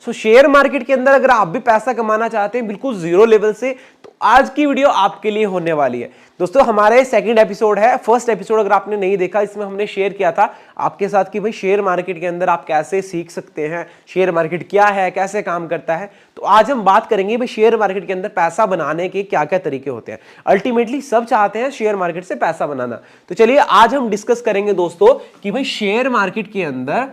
सो share market के अंदर अगर आप भी पैसा कमाना चाहते हैं बिल्कुल जीरो लेवल से, तो आज की वीडियो आपके लिए होने वाली है। दोस्तों हमारे सेकंड एपिसोड है, फर्स्ट एपिसोड अगर आपने नहीं देखा, इसमें हमने शेयर किया था आपके साथ कि भाई शेयर मार्केट के अंदर आप कैसे सीख सकते हैं, शेयर मार्केट क्या है, कैसे काम करता है। तो आज हम बात करेंगे भाई शेयर मार्केट के अंदर पैसा बनाने के क्या क्या तरीके होते हैं। अल्टीमेटली सब चाहते हैं शेयर मार्केट से पैसा बनाना। तो चलिए आज हम डिस्कस करेंगे दोस्तों कि भाई शेयर मार्केट के अंदर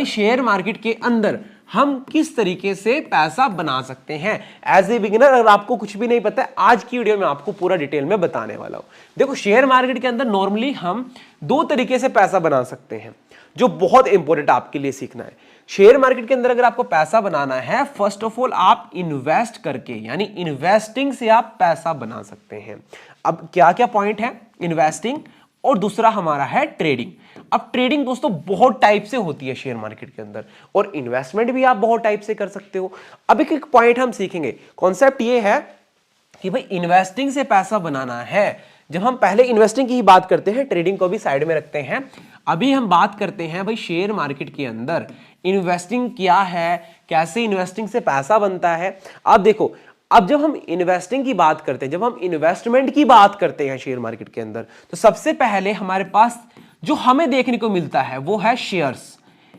शेयर मार्केट के अंदर हम किस तरीके से पैसा बना सकते हैं एज ए बिगिनर। अगर आपको कुछ भी नहीं पता है, आज की वीडियो में आपको पूरा डिटेल में बताने वाला हूं। देखो शेयर मार्केट के अंदर नॉर्मली हम दो तरीके से पैसा बना सकते हैं, जो बहुत इंपॉर्टेंट आपके लिए सीखना है। शेयर मार्केट के अंदर अगर आपको पैसा बनाना है, फर्स्ट ऑफ ऑल आप इन्वेस्ट करके यानी इन्वेस्टिंग से आप पैसा बना सकते हैं। अब क्या क्या पॉइंट है, इन्वेस्टिंग और दूसरा हमारा है ट्रेडिंग। अब ट्रेडिंग दोस्तों बहुत टाइप से होती है शेयर मार्केट के अंदर, और इन्वेस्टमेंट भी आप बहुत टाइप से कर सकते हो। अब एक पॉइंट हम सीखेंगे, कॉन्सेप्ट ये है कि भाई इन्वेस्टिंग से पैसा बनाना है। जब हम पहले इन्वेस्टिंग की ही बात करते हैं, ट्रेडिंग को भी साइड में रखते हैं, अभी हम बात करते हैं भाई शेयर मार्केट के अंदर इन्वेस्टिंग क्या है, कैसे इन्वेस्टिंग से पैसा बनता है। अब देखो, अब जब हम इन्वेस्टिंग की बात करते हैं, जब हम इन्वेस्टमेंट की बात करते हैं शेयर मार्केट के अंदर, तो सबसे पहले हमारे पास जो हमें देखने को मिलता है वो है शेयर्स।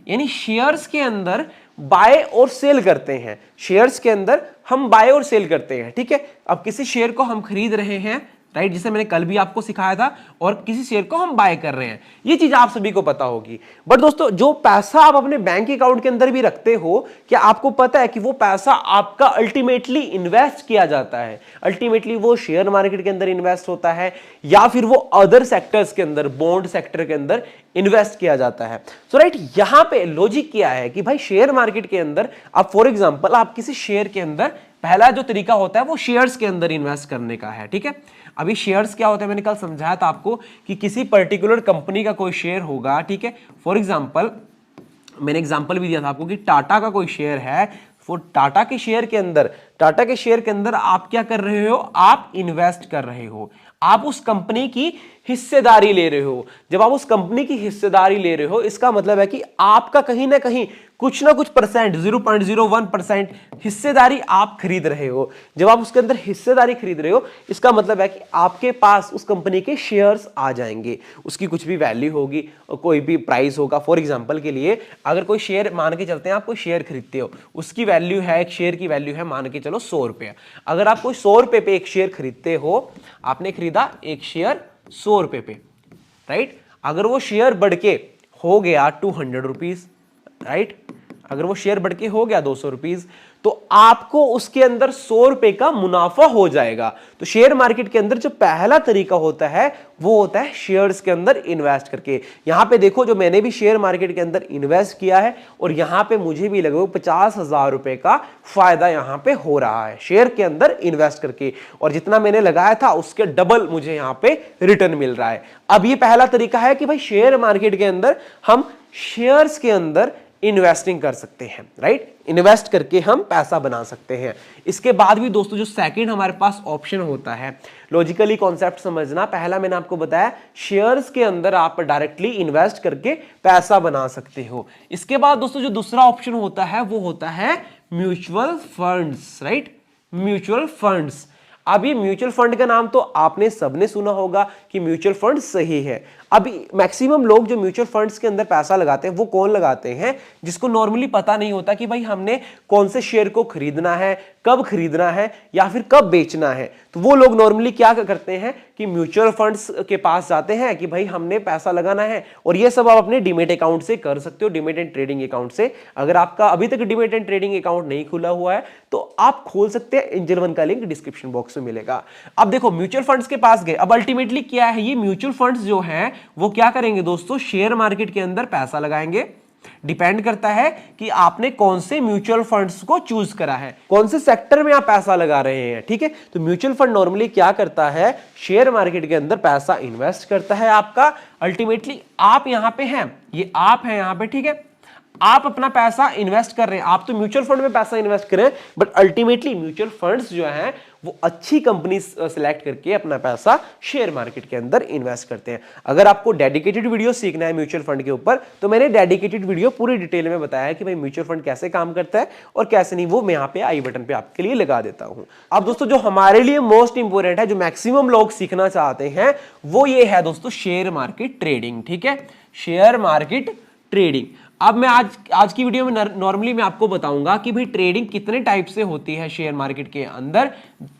यानी शेयर्स के अंदर बाय और सेल करते हैं, शेयर्स के अंदर हम बाय और सेल करते हैं। ठीक है, अब किसी शेयर को हम खरीद रहे हैं, राइट, जिसे मैंने कल भी आपको सिखाया था, और किसी शेयर को हम बाय कर रहे हैं, ये चीज आप सभी को पता होगी। बट दोस्तों जो पैसा आप अपने बैंक अकाउंट के अंदर भी रखते हो, क्या आपको पता है कि वो पैसा आपका अल्टीमेटली इन्वेस्ट किया जाता है? अल्टीमेटली वो शेयर मार्केट के अंदर इन्वेस्ट होता है या फिर वो अदर सेक्टर्स के अंदर, बॉन्ड सेक्टर के अंदर इन्वेस्ट किया जाता है। सो राइट, यहां पे लॉजिक क्या है कि भाई शेयर मार्केट के अंदर आप फॉर एग्जांपल आप किसी शेयर के अंदर, पहला जो तरीका होता है वो शेयर्स के अंदर इन्वेस्ट करने का है। ठीक है, अभी शेयर्स क्या होता है, मैंने कल समझाया था आपको कि किसी पर्टिकुलर कंपनी का कोई शेयर होगा। ठीक है, फॉर एग्जांपल मैंने एग्जांपल भी दिया था आपको कि टाटा का कोई शेयर है, टाटा के शेयर के अंदर आप क्या कर रहे हो, आप इन्वेस्ट कर रहे हो, आप उस कंपनी की हिस्सेदारी ले रहे हो। जब आप उस कंपनी की हिस्सेदारी ले रहे हो, इसका मतलब है कि आपका कहीं ना कहीं कुछ ना कुछ परसेंट, 0.01% हिस्सेदारी आप खरीद रहे हो। जब आप उसके अंदर हिस्सेदारी खरीद रहे हो, इसका मतलब है कि आपके पास उस कंपनी के शेयर्स आ जाएंगे, उसकी कुछ भी वैल्यू होगी, कोई भी प्राइस होगा। फॉर एग्जांपल के लिए अगर कोई शेयर, मान के चलते हैं आप कोई शेयर खरीदते हो, उसकी वैल्यू है, एक शेयर की वैल्यू है मान के चलो 100 रुपये। अगर आप कोई 100 रुपये पे एक शेयर खरीदते हो, आपने खरीदा एक शेयर 100 रुपये पे, राइट, अगर वो शेयर बढ़ के हो गया 200 रुपीज, राइट, अगर वो शेयर बढ़ के हो गया 200 रुपीज, तो आपको उसके अंदर 100 रुपए का मुनाफा हो जाएगा। तो शेयर मार्केट के अंदर जो पहला तरीका होता है वो होता है शेयर्स के अंदर इन्वेस्ट करके। यहां पे देखो, जो मैंने भी शेयर मार्केट के अंदर इन्वेस्ट किया है, और यहां पे मुझे भी लगभग 50,000 रुपए का फायदा यहां पे हो रहा है शेयर के अंदर इन्वेस्ट करके, और जितना मैंने लगाया था उसके डबल मुझे यहां पे रिटर्न मिल रहा है। अब ये पहला तरीका है कि भाई शेयर मार्केट के अंदर हम शेयर्स के अंदर इन्वेस्टिंग कर सकते हैं, राइट, इन्वेस्ट करके हम पैसा बना सकते हैं। इसके बाद भी दोस्तों जो सेकंड हमारे पास ऑप्शन होता है, लॉजिकली कॉन्सेप्ट समझना, पहला मैंने आपको बताया शेयर्स के अंदर आप डायरेक्टली इन्वेस्ट करके पैसा बना सकते हो। इसके बाद दोस्तों जो दूसरा ऑप्शन होता है वो होता है mutual funds, right, mutual funds. अब ये म्यूचुअल फंड का नाम तो आपने सबने सुना होगा कि म्यूचुअल फंड सही है। अभी मैक्सिमम लोग जो म्यूचुअल फंड्स के अंदर पैसा लगाते हैं वो कौन लगाते हैं, जिसको नॉर्मली पता नहीं होता कि भाई हमने कौन से शेयर को खरीदना है, कब खरीदना है या फिर कब बेचना है। तो वो लोग नॉर्मली क्या करते हैं कि म्यूचुअल फंड्स के पास जाते हैं कि भाई हमने पैसा लगाना है, और ये सब आप अपने डीमेट अकाउंट से कर सकते हो, डीमेट एंड ट्रेडिंग अकाउंट से। अगर आपका अभी तक डीमेट एंड ट्रेडिंग अकाउंट नहीं खुला हुआ है तो आप खोल सकते हैं, एंजल वन का लिंक डिस्क्रिप्शन बॉक्स में मिलेगा। अब देखो म्यूचुअल फंड्स के पास गए, अब अल्टीमेटली क्या है, ये म्यूचुअल फंड्स जो है वो क्या करेंगे दोस्तों, शेयर मार्केट के अंदर पैसा लगाएंगे। डिपेंड करता है कि आपने कौन से म्यूचुअल फंड्स को चूज करा है, कौन से सेक्टर में आप पैसा लगा रहे हैं। ठीक है, तो म्यूचुअल फंड नॉर्मली क्या करता है, शेयर मार्केट के अंदर पैसा इन्वेस्ट करता है आपका। अल्टीमेटली आप यहां पे हैं, ये आप हैं यहां पे, ठीक है, आप अपना पैसा इन्वेस्ट कर रहे हैं, आप तो म्यूचुअल फंड में पैसा इन्वेस्ट कर रहे हैं, बट अल्टीमेटली म्यूचुअल फंड्स जो हैं वो अच्छी कंपनी सिलेक्ट करके अपना पैसा शेयर मार्केट के अंदर इन्वेस्ट करते हैं। अगर आपको डेडिकेटेड वीडियो सीखना है म्यूचुअल फंड के ऊपर, तो मैंने डेडिकेटेड वीडियो पूरी डिटेल में बताया है कि भाई म्यूचुअल फंड कैसे काम करता है और कैसे नहीं, वो मैं यहाँ पे आई बटन पे आपके लिए लगा देता हूँ। अब दोस्तों जो हमारे लिए मोस्ट इंपोर्टेंट है, जो मैक्सिमम लोग सीखना चाहते हैं, वो ये है दोस्तों शेयर मार्केट ट्रेडिंग। ठीक है, शेयर मार्केट ट्रेडिंग। अब मैं आज की वीडियो में नॉर्मली मैं आपको बताऊंगा कि भाई ट्रेडिंग कितने टाइप से होती है शेयर मार्केट के अंदर,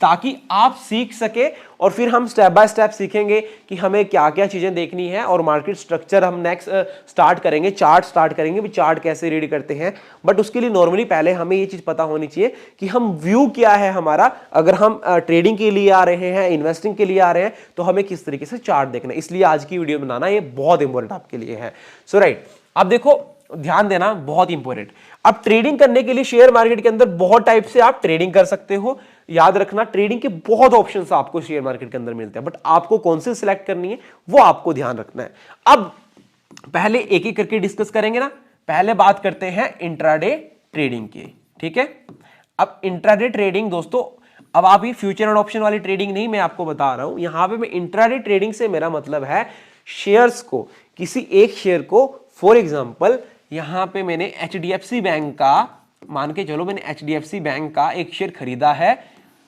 ताकि आप सीख सके और फिर हम स्टेप बाय स्टेप सीखेंगे कि हमें क्या क्या चीजें देखनी है। और मार्केट स्ट्रक्चर हम नेक्स्ट स्टार्ट करेंगे, चार्ट स्टार्ट करेंगे, भी चार्ट कैसे रीड करते हैं। बट उसके लिए नॉर्मली पहले हमें ये चीज पता होनी चाहिए कि हम व्यू क्या है हमारा, अगर हम ट्रेडिंग के लिए आ रहे हैं, इन्वेस्टिंग के लिए आ रहे हैं, तो हमें किस तरीके से चार्ट देखना है। इसलिए आज की वीडियो बनाना ये बहुत इंपॉर्टेंट आपके लिए है। सो राइट, अब देखो ध्यान देना, बहुत इंपॉर्टेंट। अब ट्रेडिंग करने के लिए शेयर मार्केट के अंदर बहुत टाइप से आप ट्रेडिंग कर सकते हो। याद रखना, ट्रेडिंग के बहुत ऑप्शंस आपको शेयर मार्केट के अंदर मिलते हैं, बट आपको कौन से सिलेक्ट करनी है वो आपको ध्यान रखना है। अब पहले एक एक करके डिस्कस करेंगे ना। पहले बात करते हैं इंट्राडे ट्रेडिंग की। ठीक है, अब इंट्राडे ट्रेडिंग दोस्तों, अब आप ये फ्यूचर एंड ऑप्शन वाली ट्रेडिंग नहीं मैं आपको बता रहा हूं, यहां पे मैं इंट्राडे ट्रेडिंग से मेरा मतलब है शेयर्स को, किसी एक शेयर को, फॉर एग्जांपल यहां पे मैंने HDFC बैंक का, मान के चलो मैंने HDFC बैंक का एक शेयर खरीदा है,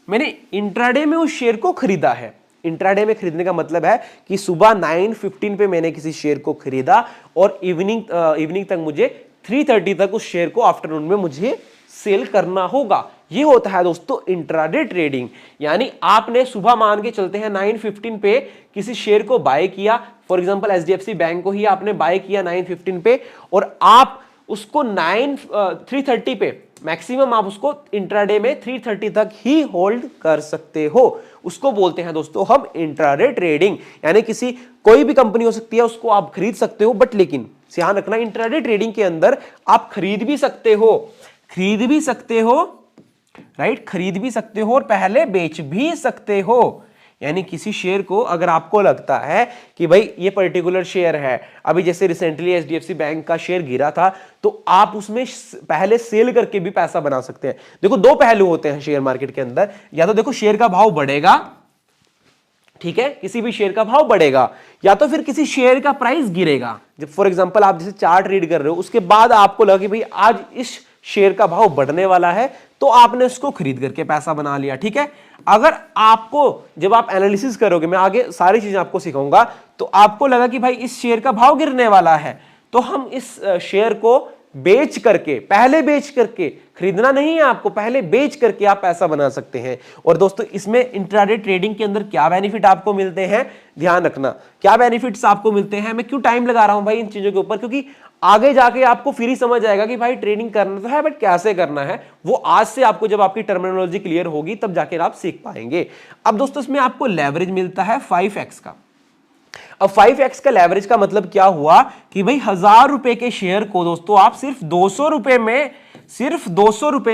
मैंने इंट्राडे में उस शेयर को खरीदा है। इंट्राडे में खरीदने का मतलब है कि सुबह 9:15 पे मैंने किसी शेयर को खरीदा और इवनिंग तक मुझे 3:30 तक उस शेयर को आफ्टरनून में मुझे सेल करना होगा। ये होता है दोस्तों इंट्राडे ट्रेडिंग। यानी आपने सुबह मान के चलते हैं 9:15 पे किसी शेयर को बाय किया, फॉर एग्जांपल HDFC बैंक को ही आपने बाय किया 9:15 पे, और आप उसको 3:30 पे मैक्सिमम आप उसको इंट्राडे में 3:30 तक ही होल्ड कर सकते हो। उसको बोलते हैं दोस्तों हम इंट्राडे ट्रेडिंग। यानी किसी कोई भी कंपनी हो सकती है, उसको आप खरीद सकते हो, बट लेकिन ध्यान रखना इंट्राडे ट्रेडिंग के अंदर आप खरीद भी सकते हो, राइट, खरीद भी सकते हो और पहले बेच भी सकते हो। यानी किसी शेयर को अगर आपको लगता है कि भाई ये पर्टिकुलर शेयर है, अभी जैसे रिसेंटली HDFC बैंक का शेयर गिरा था, तो आप उसमें पहले सेल करके भी पैसा बना सकते हैं। देखो दो पहलू होते हैं शेयर मार्केट के अंदर, या तो देखो शेयर का भाव बढ़ेगा, ठीक है, किसी भी शेयर का भाव बढ़ेगा, या तो फिर किसी शेयर का प्राइस गिरेगा। जब फॉर एग्जांपल आप जैसे चार्ट रीड कर रहे हो, उसके बाद आपको लगा कि भाई आज इस शेयर का भाव बढ़ने वाला है, तो आपने उसको खरीद करके पैसा बना लिया। ठीक है, अगर आपको जब आप एनालिसिस करोगे, मैं आगे सारी चीजें आपको सिखाऊंगा, तो आपको लगा कि भाई इस शेयर का भाव गिरने वाला है, तो हम इस शेयर को बेच करके, पहले बेच करके, खरीदना नहीं है आपको, पहले बेच करके आप पैसा बना सकते हैं। और दोस्तों इसमें इंट्राडे ट्रेडिंग के अंदर क्या बेनिफिट आपको मिलते हैं, ध्यान रखना क्या बेनिफिट्स आपको मिलते हैं। मैं क्यों टाइम लगा रहा हूं भाई इन चीजों के ऊपर, क्योंकि आगे जाके आपको फिर ही समझ आएगा कि भाई ट्रेडिंग करना तो है, बट कैसे करना है वो आज से आपको, जब आपकी टर्मिनोलॉजी क्लियर होगी तब जाके आप सीख पाएंगे। अब दोस्तों इसमें आपको लेवरेज मिलता है 5x का। अब 5x का लेवरेज का मतलब क्या हुआ कि भाई 1000 रुपए के शेयर को दोस्तों आप सिर्फ 200 रुपए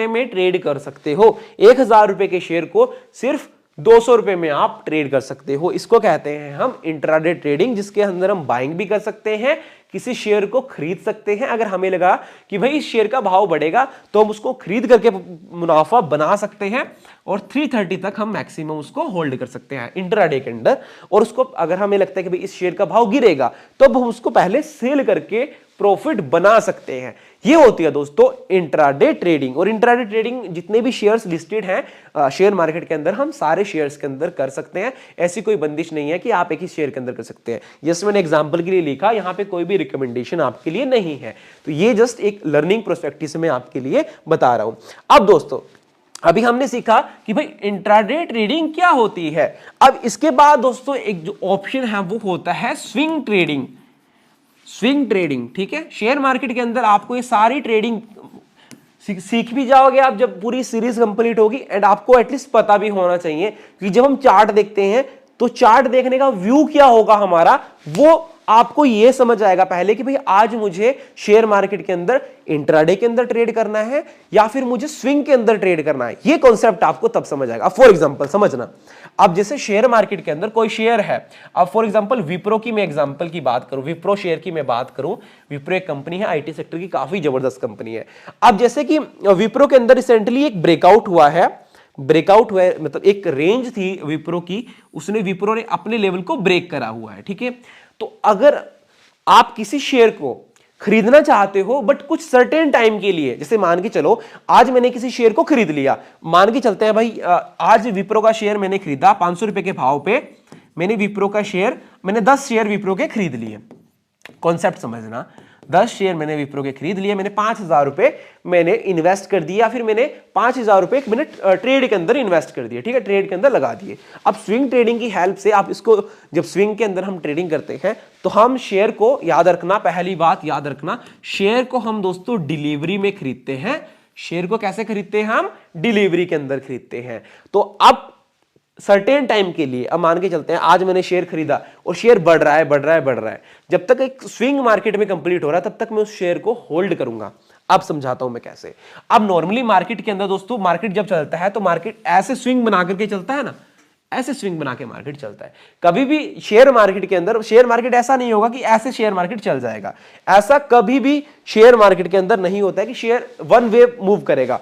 में ट्रेड कर सकते हो। 1000 रुपए के शेयर को सिर्फ 200 रुपए में आप ट्रेड कर सकते हो। इसको कहते हैं हम इंट्राडे ट्रेडिंग, जिसके अंदर हम बाइंग भी कर सकते हैं, किसी शेयर को खरीद सकते हैं। अगर हमें लगा कि भाई इस शेयर का भाव बढ़ेगा तो हम उसको खरीद करके मुनाफा बना सकते हैं और 3:30 तक हम मैक्सिमम उसको होल्ड कर सकते हैं इंट्राडे के अंदर। और उसको अगर हमें लगता है कि भाई इस शेयर का भाव गिरेगा तो अब हम उसको पहले सेल करके प्रॉफिट बना सकते हैं। ये होती है दोस्तों इंट्राडे ट्रेडिंग। और इंट्राडे ट्रेडिंग जितने भी शेयर्स लिस्टेड हैं शेयर मार्केट के अंदर, हम सारे शेयर्स के अंदर कर सकते हैं। ऐसी कोई बंदिश नहीं है कि आप एक ही शेयर के अंदर कर सकते हैं। जैसे मैंने एग्जांपल के लिए लिखा, यहाँ पे कोई भी रिकमेंडेशन आपके लिए नहीं है, तो ये जस्ट एक लर्निंग पर्सपेक्टिव से मैं आपके लिए बता रहा हूं। अब दोस्तों अभी हमने सीखा कि भाई इंट्राडे ट्रेडिंग क्या होती है। अब इसके बाद दोस्तों एक जो ऑप्शन है वो होता है स्विंग ट्रेडिंग। स्विंग ट्रेडिंग, ठीक है, शेयर मार्केट के अंदर आपको ये सारी ट्रेडिंग सीख भी जाओगे आप जब पूरी सीरीज कंप्लीट होगी। एंड आपको एटलीस्ट पता भी होना चाहिए कि जब हम चार्ट देखते हैं तो चार्ट देखने का व्यू क्या होगा हमारा, वो आपको ये समझ आएगा पहले कि भाई आज मुझे शेयर मार्केट के अंदर इंट्राडे के अंदर ट्रेड करना है या फिर मुझे स्विंग के अंदर ट्रेड करना है। ये कॉन्सेप्ट आपको तब समझ आएगा। फॉर एग्जांपल समझना, अब जैसे शेयर मार्केट के अंदर कोई शेयर है, अब फॉर एग्जांपल विप्रो की मैं एग्जांपल की बात करूं, विप्रो शेयर की मैं बात करूं, विप्रो एक कंपनी है आईटी सेक्टर की, काफी जबरदस्त कंपनी है। अब जैसे कि विप्रो के अंदर रिसेंटली एक ब्रेकआउट हुआ है, मतलब एक रेंज थी विप्रो की, उसने विप्रो ने अपने लेवल को ब्रेक करा हुआ है, ठीक है। तो अगर आप किसी शेयर को खरीदना चाहते हो बट कुछ सर्टेन टाइम के लिए, जैसे मान के चलो आज मैंने किसी शेयर को खरीद लिया, मान के चलते हैं भाई आज विप्रो का शेयर मैंने खरीदा 500 रुपए के भाव पे, मैंने विप्रो का शेयर, मैंने 10 शेयर विप्रो के खरीद लिए, कॉन्सेप्ट समझना, 10 शेयर मैंने विप्रो के खरीद लिए, मैंने 5,000 रुपए मैंने इन्वेस्ट कर दिया, फिर मैंने 5,000 रुपए एक मिनट ट्रेड के अंदर इन्वेस्ट कर दिए, ठीक है, ट्रेड के अंदर लगा दिए। अब स्विंग ट्रेडिंग की हेल्प से आप इसको, जब स्विंग के अंदर हम ट्रेडिंग करते हैं तो हम शेयर को, याद रखना, पहली बात याद रखना, शेयर को हम दोस्तों डिलीवरी में खरीदते हैं। शेयर को कैसे खरीदते हैं? हम डिलीवरी के अंदर खरीदते हैं। तो अब सर्टेन टाइम के लिए, अब मान के चलते हैं आज मैंने शेयर खरीदा और शेयर बढ़ रहा है, बढ़ रहा है, बढ़ रहा है, जब तक एक स्विंग मार्केट में कंप्लीट हो रहा है तब तक मैं उस शेयर को होल्ड करूंगा। अब समझाता हूं मैं कैसे। अब नॉर्मली मार्केट के अंदर दोस्तों, मार्केट जब चलता है तो मार्केट ऐसे स्विंग बना करके चलता है ना, ऐसे स्विंग बना के मार्केट चलता है। कभी भी शेयर मार्केट के अंदर, शेयर मार्केट ऐसा नहीं होगा कि ऐसे शेयर मार्केट चल जाएगा, ऐसा कभी भी शेयर मार्केट के अंदर नहीं होता है कि शेयर वन वे मूव करेगा।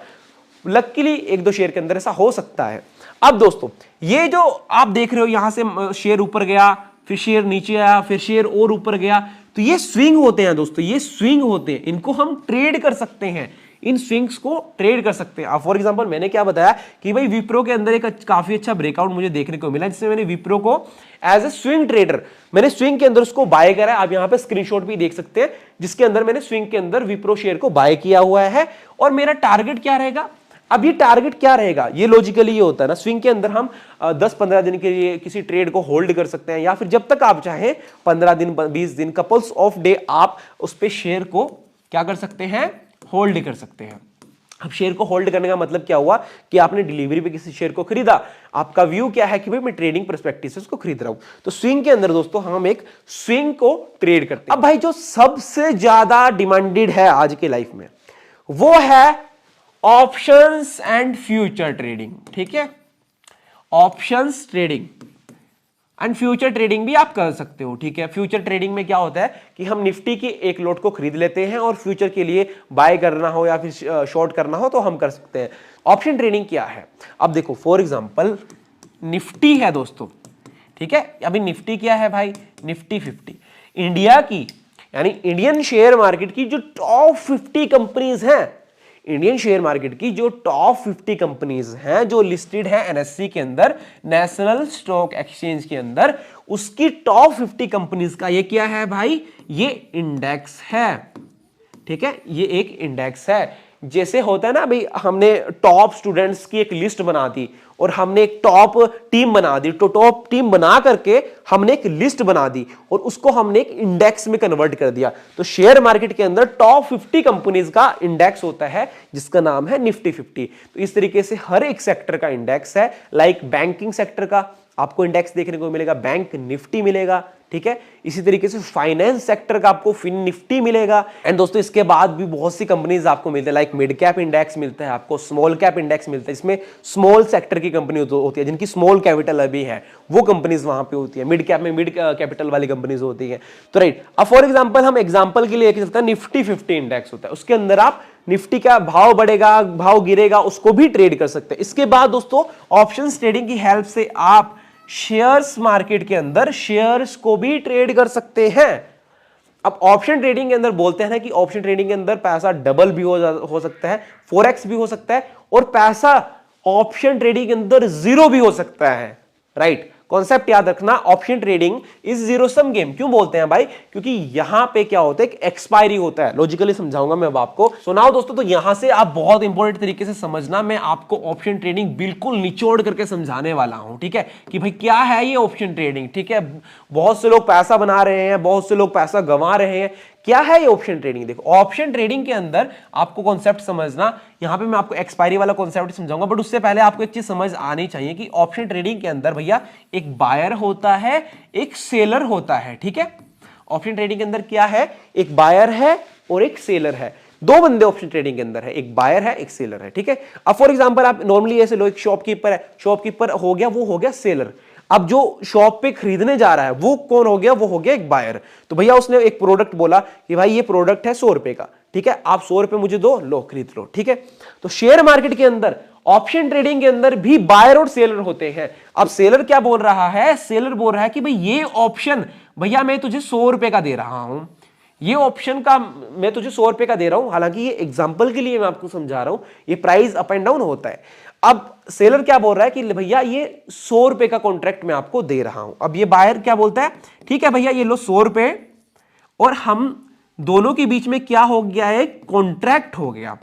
लकीली एक दो शेयर के अंदर ऐसा हो सकता है। अब दोस्तों ये जो आप देख रहे हो, यहां से शेयर ऊपर गया, फिर शेयर नीचे आया, फिर शेयर और ऊपर गया, तो ये स्विंग होते हैं दोस्तों, ये स्विंग होते हैं, इनको हम ट्रेड कर सकते हैं, इन स्विंग्स को ट्रेड कर सकते हैं। फॉर एग्जांपल मैंने क्या बताया कि भाई विप्रो के अंदर एक काफी अच्छा ब्रेकआउट मुझे देखने को मिला, जिसमें मैंने विप्रो को एज ए स्विंग ट्रेडर, मैंने स्विंग के अंदर उसको बाय करा है। आप यहां पे स्क्रीनशॉट भी देख सकते हैं, जिसके अंदर मैंने स्विंग के अंदर विप्रो शेयर को बाय किया हुआ है। और मेरा टारगेट क्या रहेगा? अब ये टारगेट क्या रहेगा? ये लॉजिकली ये होता है ना, स्विंग के अंदर हम 10-15 दिन के लिए किसी ट्रेड को होल्ड कर सकते हैं, या फिर जब तक आप चाहें 15 दिन, 20 दिन, कपल्स ऑफ डे आप उस पे शेयर को क्या कर सकते हैं? होल्ड कर सकते हैं। अब शेयर को होल्ड करने का मतलब क्या हुआ कि आपने डिलीवरी पे किसी शेयर को खरीदा, आपका व्यू क्या है कि भाई मैं ट्रेडिंग पर्सपेक्टिव से उसको खरीद रहा हूं। तो स्विंग के अंदर दोस्तों हम एक स्विंग को ट्रेड करते हैं। अब भाई जो सबसे ज्यादा डिमांडेड है आज के लाइफ में, वो है ऑप्शंस एंड फ्यूचर ट्रेडिंग, ठीक है। Options trading and future trading भी आप कर सकते हो, ठीक है। फ्यूचर ट्रेडिंग में क्या होता है कि हम निफ्टी की एक लॉट को खरीद लेते हैं और फ्यूचर के लिए बाय करना हो या फिर शॉर्ट करना हो तो हम कर सकते हैं। ऑप्शन ट्रेडिंग क्या है? अब देखो फॉर एग्जांपल निफ्टी है दोस्तों, ठीक है। अभी निफ्टी क्या है भाई? निफ्टी 50 इंडिया की, यानी इंडियन शेयर मार्केट की जो टॉप 50 कंपनीज हैं, इंडियन शेयर मार्केट की जो टॉप 50 कंपनीज हैं जो लिस्टेड है एनएससी के अंदर, नेशनल स्टॉक एक्सचेंज के अंदर, उसकी टॉप 50 कंपनीज का ये क्या है भाई? ये इंडेक्स है, ठीक है। ये एक इंडेक्स है। जैसे होता है ना भाई, हमने टॉप स्टूडेंट्स की एक लिस्ट बना दी और हमने एक टॉप टीम बना दी, तो टॉप टीम बना करके हमने एक लिस्ट बना दी और उसको हमने एक इंडेक्स में कन्वर्ट कर दिया। तो शेयर मार्केट के अंदर टॉप 50 कंपनीज का इंडेक्स होता है जिसका नाम है निफ्टी 50। तो इस तरीके से हर एक सेक्टर का इंडेक्स है। लाइक बैंकिंग सेक्टर का आपको इंडेक्स देखने को मिलेगा, बैंक निफ्टी मिलेगा, ठीक है। इसी तरीके से फाइनेंस सेक्टर का आपको फिन निफ्टी मिलेगा। एंड दोस्तों इसके बाद भी बहुत सी कंपनीज आपको मिलते हैं, लाइक मिड कैप इंडेक्स मिलता है आपको, स्मॉल कैप इंडेक्स मिलता है, इसमें स्मॉल सेक्टर की कंपनी होती है जिनकी स्मॉल कैपिटल अभी है, वो कंपनीज वहां पे होती है। मिड कैप में मिड कैपिटल वाली कंपनीज होती है। तो राइट, अब फॉर एग्जाम्पल हम एग्जाम्पल के लिए चलता है, निफ्टी 50 इंडेक्स होता है, उसके अंदर आप निफ्टी का भाव बढ़ेगा, भाव गिरेगा, उसको भी ट्रेड कर सकते हैं। इसके बाद दोस्तों ऑप्शंस ट्रेडिंग की हेल्प से आप शेयर्स मार्केट के अंदर शेयर्स को भी ट्रेड कर सकते हैं। अब ऑप्शन ट्रेडिंग के अंदर बोलते हैं ना कि ऑप्शन ट्रेडिंग के अंदर पैसा डबल भी हो सकता है, 4x भी हो सकता है, और पैसा ऑप्शन ट्रेडिंग के अंदर जीरो भी हो सकता है, राइट। कॉन्सेप्ट याद रखना, option trading is zero sum game. क्यों बोलते हैं भाई? क्योंकि यहां पे क्या होता है, एक्सपायरी होता है। लॉजिकली समझाऊंगा मैं अब आपको, सुनाओ दोस्तों। तो यहां से आप बहुत इंपॉर्टेंट तरीके से समझना, मैं आपको ऑप्शन ट्रेडिंग बिल्कुल निचोड़ करके समझाने वाला हूं, ठीक है, कि भाई क्या है ये ऑप्शन ट्रेडिंग, ठीक है। बहुत से लोग पैसा बना रहे हैं, बहुत से लोग पैसा गंवा रहे हैं, क्या है ये ऑप्शन ट्रेडिंग? देखो ऑप्शन ट्रेडिंग के अंदर आपको कॉन्सेप्ट समझना, यहां पे मैं आपको एक्सपायरी वाला कॉन्सेप्ट समझाऊंगा, बट उससे पहले आपको एक चीज समझ आनी चाहिए कि ऑप्शन ट्रेडिंग के अंदर भैया एक बायर होता है, एक सेलर होता है, ठीक है। ऑप्शन ट्रेडिंग के अंदर क्या है? एक बायर है और एक सेलर है। दो बंदे ऑप्शन ट्रेडिंग के अंदर है, एक बायर है एक सेलर है, ठीक है। अब फॉर एग्जांपल आप नॉर्मली ऐसे लो, एक शॉपकीपर है, शॉपकीपर हो गया, वो हो गया सेलर। अब जो शॉप पे खरीदने जा रहा है वो कौन हो गया, वो हो गया एक बायर। तो भैया उसने एक प्रोडक्ट बोला कि भाई ये प्रोडक्ट है 100 रुपए का, ठीक है, आप 100 रुपए मुझे दो, लो खरीद लो, ठीक है। तो शेयर मार्केट के अंदर ऑप्शन ट्रेडिंग के अंदर भी बायर और सेलर होते हैं। अब सेलर क्या बोल रहा है, सेलर बोल रहा है कि भाई ये ऑप्शन भैया मैं तुझे 100 रुपए का दे रहा हूं, ये ऑप्शन का मैं तुझे 100 रुपए का दे रहा हूं। हालांकि ये एग्जांपल के लिए मैं आपको समझा रहा हूं, ये प्राइस अप एंड डाउन होता है। अब सेलर क्या बोल रहा है कि भैया ये 100 रुपए का कॉन्ट्रैक्ट मैं आपको दे रहा हूं। अब ये बायर क्या बोलता है, ठीक है भैया ये लो 100 रुपए, और हम दोनों के बीच में क्या हो गया है, कॉन्ट्रैक्ट हो गया,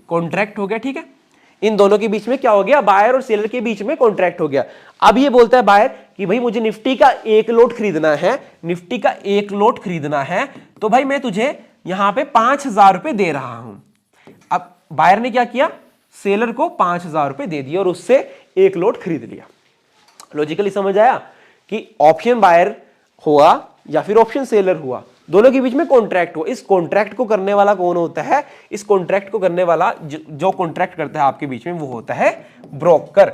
कॉन्ट्रैक्ट हो गया, ठीक है। इन दोनों के बीच में क्या हो गया, बायर और सेलर के बीच में कॉन्ट्रैक्ट हो गया। अब ये बोलता है बायर कि भाई मुझे निफ्टी का 1 लोट खरीदना है, निफ्टी का 1 लोट खरीदना है, तो भाई मैं तुझे यहां पे 5000 रुपए दे रहा हूं। अब बायर ने क्या किया, सेलर को 5000 रुपए दे दिया और उससे 1 लोट खरीद लिया। लॉजिकली समझ आया कि ऑप्शन बायर हुआ या फिर ऑप्शन सेलर हुआ, दोनों के बीच में कॉन्ट्रैक्ट हुआ। इस कॉन्ट्रैक्ट को करने वाला कौन होता है, इस कॉन्ट्रैक्ट को करने वाला जो कॉन्ट्रैक्ट करता है आपके बीच में, वो होता है ब्रोकर।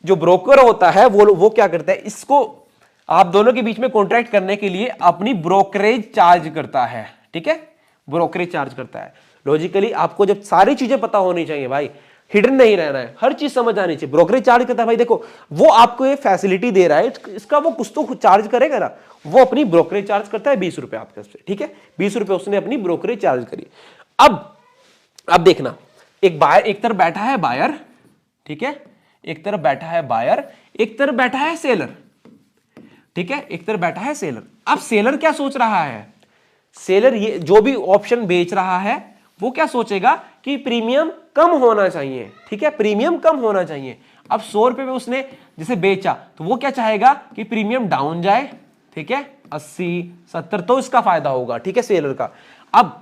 जो ब्रोकर होता है वो क्या करता है, इसको आप दोनों के बीच में कॉन्ट्रैक्ट करने के लिए अपनी ब्रोकरेज चार्ज करता है, ठीक है, ब्रोकरेज चार्ज करता है। लॉजिकली आपको जब सारी चीजें पता होनी चाहिए भाई, हिडन नहीं रहना है, हर चीज समझ आनी चाहिए। ब्रोकरेज चार्ज करता है भाई, देखो वो आपको ये फैसिलिटी दे रहा है, इसका वो कुछ तो चार्ज करेगा ना, वो अपनी ब्रोकरेज चार्ज करता है 20 रुपए आपके से, ठीक है, 20 रुपए उसने अपनी ब्रोकरेज चार्ज करी। अब देखना, एक बायर एक तरफ बैठा है बायर, ठीक है, एक तरफ बैठा है बायर, एक तरफ बैठा है सेलर, ठीक है, एक तरफ बैठा है सेलर। अब सेलर क्या सोच रहा है, सेलर ये जो भी ऑप्शन बेच रहा है वो क्या सोचेगा कि प्रीमियम कम होना चाहिए, ठीक है, प्रीमियम कम होना चाहिए। अब 100 रुपए में उसने जैसे बेचा तो वो क्या चाहेगा कि प्रीमियम डाउन जाए, ठीक है, 80 70, तो इसका फायदा होगा, ठीक है, सेलर का। अब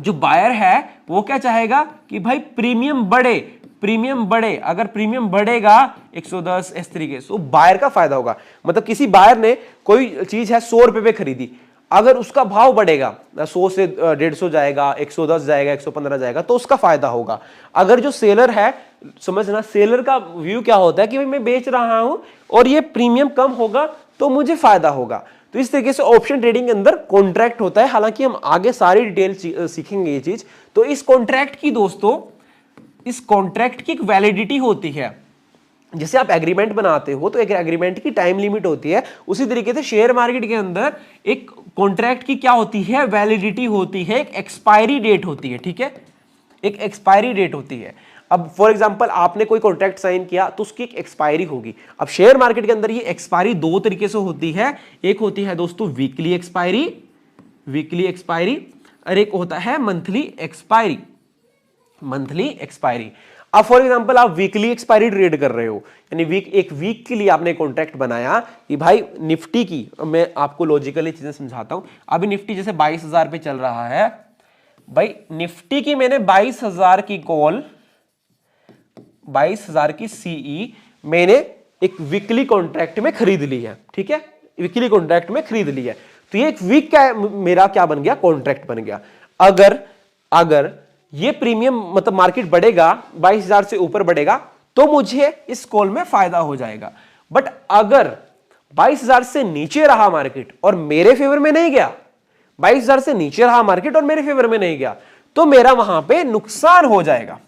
जो बायर है वो क्या चाहेगा कि भाई प्रीमियम बढ़े, प्रीमियम बढ़े, अगर प्रीमियम बढ़ेगा 110 इस तरीके से, तो बायर का फायदा होगा। मतलब किसी बायर ने कोई चीज है 100 रुपए पे खरीदी, अगर उसका भाव बढ़ेगा 100 से 150 जाएगा, 110 जाएगा, 115 जाएगा, तो उसका फायदा होगा। अगर जो सेलर है, समझना, सेलर का व्यू क्या होता है कि भाई मैं बेच रहा हूं और ये प्रीमियम कम होगा तो मुझे फायदा होगा। तो इस तरीके से ऑप्शन ट्रेडिंग के अंदर कॉन्ट्रैक्ट होता है। हालांकि हम आगे सारी डिटेल सीखेंगे ये चीज। तो इस कॉन्ट्रैक्ट की दोस्तों, इस कॉन्ट्रैक्ट की एक वैलिडिटी होती है। जैसे आप एग्रीमेंट बनाते हो तो एक एग्रीमेंट की टाइम लिमिट होती है, उसी तरीके से शेयर मार्केट के अंदर एक कॉन्ट्रैक्ट की क्या होती है, वैलिडिटी होती है, एक एक्सपायरी डेट होती है, ठीक है, एक एक्सपायरी डेट होती है। अब फॉर एग्जांपल आपने कोई कॉन्ट्रैक्ट साइन किया तो उसकी एक एक्सपायरी होगी। अब शेयर मार्केट के अंदर ये एक्सपायरी दो तरीके से होती है, एक होती है दोस्तों वीकली एक्सपायरी, वीकली एक्सपायरी, और एक होता है मंथली एक्सपायरी, मंथली एक्सपायरी। अब फॉर एग्जांपल आप वीकली एक्सपायरी ट्रेड कर रहे हो, यानी एक वीक के लिए आपने कॉन्ट्रैक्ट बनाया कि भाई निफ्टी की, मैं आपको लॉजिकली चीजें समझाता हूं। अभी निफ्टी जैसे 22,000 पे चल रहा है, भाई निफ्टी की मैंने 22,000 की कॉल, 22,000 की सीई मैंने एक वीकली कॉन्ट्रैक्ट में खरीद ली है, ठीक है, वीकली कॉन्ट्रैक्ट में खरीद ली है। तो ये एक वीक का मेरा क्या बन गया, कॉन्ट्रैक्ट बन गया। अगर ये प्रीमियम मतलब मार्केट बढ़ेगा, 22,000 से ऊपर बढ़ेगा, तो मुझे इस कॉल में फायदा हो जाएगा। बट अगर 22,000 से नीचे रहा मार्केट और मेरे फेवर में नहीं गया, 22,000 से नीचे रहा मार्केट और मेरे फेवर में नहीं गया, तो मेरा वहां पे नुकसान हो जाएगा।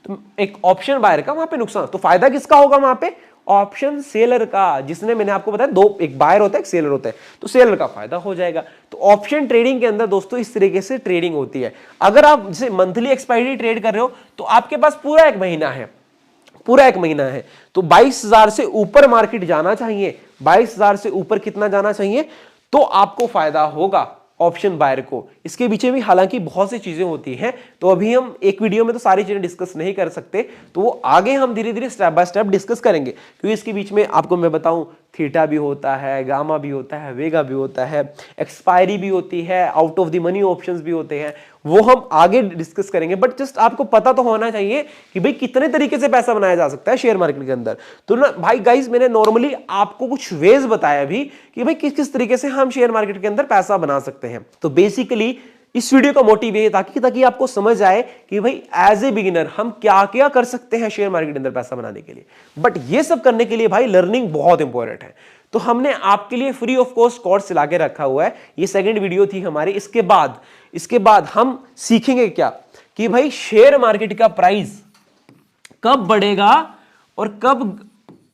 तो एक ऑप्शन बायर का वहां पे नुकसान, तो फायदा किसका होगा वहां पे, ऑप्शन सेलर का, जिसने मैंने आपको बताया दो, एक बायर होता है एक सेलर होता है, तो सेलर का फायदा हो जाएगा। तो ऑप्शन ट्रेडिंग के अंदर दोस्तों इस तरीके से ट्रेडिंग होती है। अगर आप जैसे मंथली एक्सपायरी ट्रेड कर रहे हो तो आपके पास पूरा एक महीना है, पूरा एक महीना है, तो 22,000 से ऊपर मार्केट जाना चाहिए, 22,000 से ऊपर कितना जाना चाहिए, तो आपको फायदा होगा ऑप्शन बायर को। इसके पीछे भी हालांकि बहुत सी चीजें होती हैं, तो अभी हम एक वीडियो में तो सारी चीजें डिस्कस नहीं कर सकते, तो वो आगे हम धीरे धीरे स्टेप बाय स्टेप डिस्कस करेंगे। क्योंकि इसके बीच में आपको मैं बताऊं, थीटा भी होता है, गामा भी होता है, वेगा भी होता है, एक्सपायरी भी होती है, out of the money options भी होते हैं, वो हम आगे डिस्कस करेंगे। बट जस्ट आपको पता तो होना चाहिए कि भाई कितने तरीके से पैसा बनाया जा सकता है शेयर मार्केट के अंदर। तो ना भाई गाइस, मैंने नॉर्मली आपको कुछ वेज बताया भी कि भाई किस किस तरीके से हम शेयर मार्केट के अंदर पैसा बना सकते हैं। तो बेसिकली इस वीडियो का मोटिव ये ताकि आपको समझ आए कि भाई एज ए बिगिनर हम क्या क्या कर सकते हैं शेयर मार्केट के अंदर पैसा बनाने के लिए। बट ये सब करने के लिए भाई लर्निंग बहुत इंपॉर्टेंट है। तो हमने आपके लिए फ्री ऑफ कॉस्ट कोर्स चला के रखा हुआ है। ये सेकंड वीडियो थी हमारी। इसके बाद हम सीखेंगे क्या कि भाई शेयर मार्केट का प्राइस कब बढ़ेगा और कब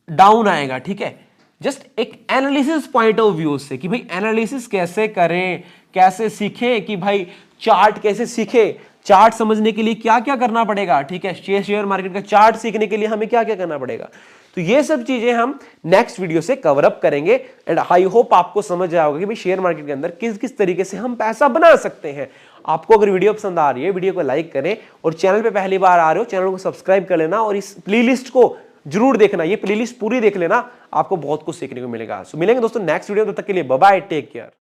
डाउन आएगा। ठीक है, जस्ट एक एनालिसिस पॉइंट ऑफ व्यू से कि भाई एनालिसिस कैसे करें, कैसे सीखें, कि भाई चार्ट कैसे सीखे, चार्ट समझने के लिए क्या क्या करना पड़ेगा। ठीक है, शेयर मार्केट का चार्ट सीखने के लिए हमें क्या क्या करना पड़ेगा। तो ये सब चीजें हम नेक्स्ट वीडियो से कवर अप करेंगे। एंड आई होप आपको समझ आया होगा कि भाई शेयर मार्केट के अंदर किस किस तरीके से हम पैसा बना सकते हैं। आपको अगर वीडियो पसंद आ रही है, वीडियो को लाइक करें और चैनल पे पहली बार आ रहे हो चैनल को सब्सक्राइब कर लेना और इस प्लेलिस्ट को जरूर देखना। ये प्लेलिस्ट पूरी देख लेना, आपको बहुत कुछ सीखने को मिलेगा। सो मिलेंगे दोस्तों नेक्स्ट वीडियो, तब तक के लिए बाय बाय, टेक केयर।